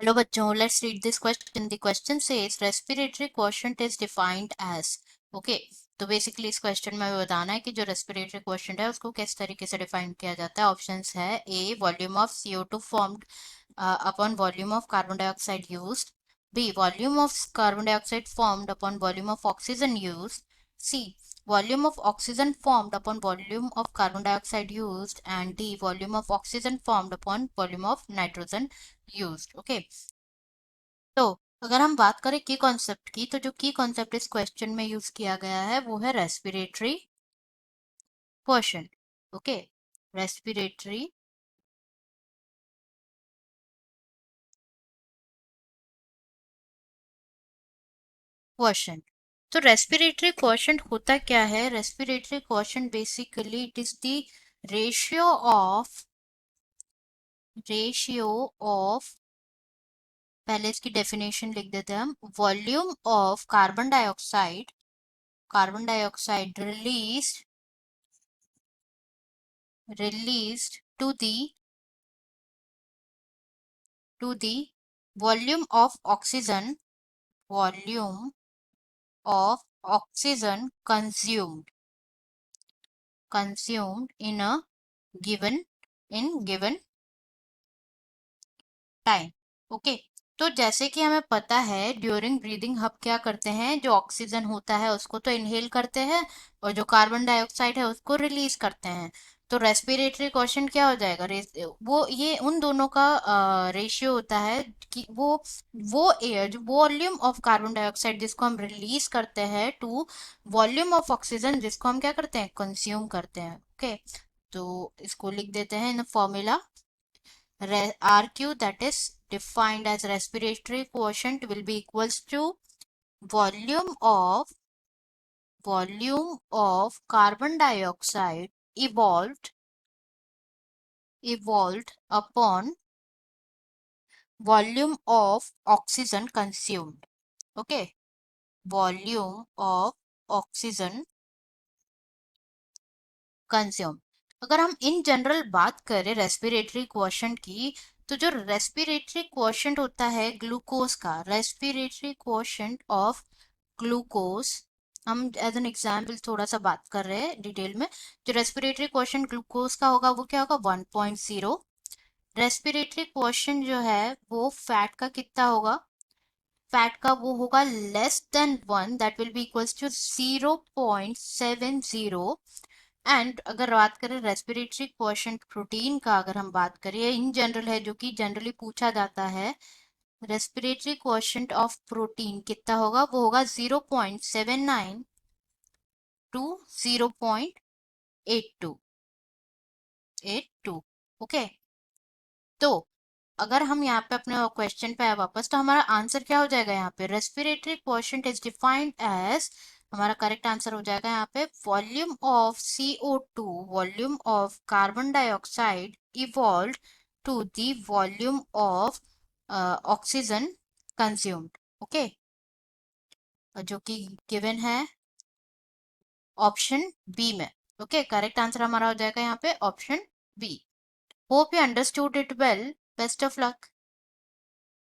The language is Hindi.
Hello बच्चों, let's read this question. The question says respiratory quotient is defined as. Okay, तो बेसिकली इस क्वेश्चन में बताना है कि जो रेस्पिरेटरी क्वोशिएंट है उसको किस तरीके से डिफाइन किया जाता है। ऑप्शंस है A volume of CO2 formed upon volume of carbon dioxide used, B volume of carbon dioxide formed upon volume of oxygen used, C volume of oxygen formed upon volume of carbon dioxide used, and D volume of oxygen formed upon volume of nitrogen used. Okay, तो अगर हम बात करें की कॉन्सेप्ट की, तो जो की कॉन्सेप्ट इस क्वेश्चन में यूज किया गया है वो है respiratory quotient. Okay, respiratory quotient. तो रेस्पिरेटरी क्वोशिएंट होता क्या है? Respiratory quotient basically it is the ratio of ratio of, पहले इसकी डेफिनेशन लिख देते हैं हम, volume of carbon dioxide released to the volume of oxygen consumed in given time. Okay, तो जैसे कि हमें पता है ड्यूरिंग ब्रीदिंग हम क्या करते हैं, जो ऑक्सीजन होता है उसको तो इनहेल करते हैं और जो कार्बन डाइऑक्साइड है उसको रिलीज करते हैं। तो रेस्पिरेटरी क्वोशिएंट क्या हो जाएगा? वो ये उन दोनों का रेशियो होता है कि वो एयर जो वॉल्यूम ऑफ कार्बन डाइऑक्साइड जिसको हम रिलीज करते हैं टू वॉल्यूम ऑफ ऑक्सीजन जिसको हम क्या करते हैं, कंज्यूम करते हैं। ओके, तो इसको लिख देते हैं इन formula RQ, that is defined as respiratory quotient, will be equals to volume of carbon dioxide evolved upon volume of oxygen consumed. Okay, volume of oxygen consume. अगर हम इन जनरल बात करें रेस्पिरेटरी क्वोशिएंट की, तो जो रेस्पिरेटरी क्वोशिएंट होता है ग्लूकोज का, रेस्पिरेटरी क्वोशिएंट ऑफ ग्लूकोज, हम एज एन एग्जाम्पल थोड़ा सा बात कर रहे हैं डिटेल में। जो रेस्पिरेटरी क्वोशिएंट ग्लूकोज का होगा वो क्या होगा, 1.0। रेस्पिरेटरी क्वोशिएंट जो है वो फैट का कितना होगा, फैट का वो होगा less than 1, that will be equals to 0.70। And अगर बात करें रेस्पिरेटरी क्वोशिएंट प्रोटीन का, अगर हम बात करें इन जनरल है जो कि जनरली पूछा जाता है, रेस्पिरेटरी क्वोशिएंट ऑफ प्रोटीन कितना होगा, वो होगा 0.79 टू 0.82। ओके, तो अगर हम यहाँ पे अपने क्वेश्चन पे आए वापस, तो हमारा आंसर क्या हो जाएगा यहाँ पे, respiratory quotient is defined as, हमारा करेक्ट आंसर हो जाएगा यहाँ पे volume of CO2, volume of carbon dioxide evolve to the volume of oxygen consumed. Okay, जो कि गिवन है ऑप्शन बी में। ओके, करेक्ट आंसर हमारा हो जाएगा यहाँ पे option B. Hope you understood it well, best of luck.